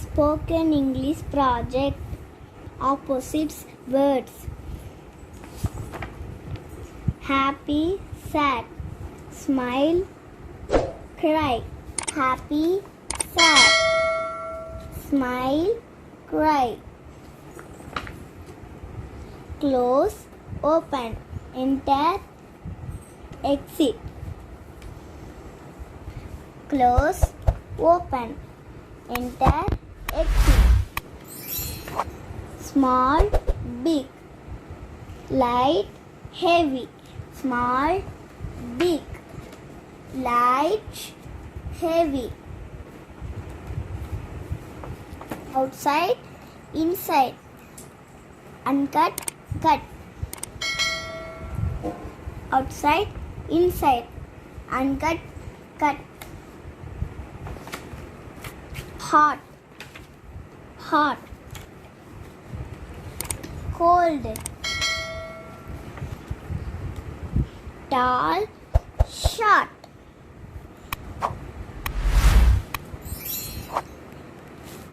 Spoken English project. Opposites words. Happy, sad. Smile, cry. Happy, sad. Smile, cry. Close, open. Enter, exit. Close, open. Enter, exit. Small, big. Light, heavy. Small, big. Light, heavy. Outside, inside. Uncut, cut. Outside, inside. Uncut, cut. Hot, hot. Cold. Tall, short.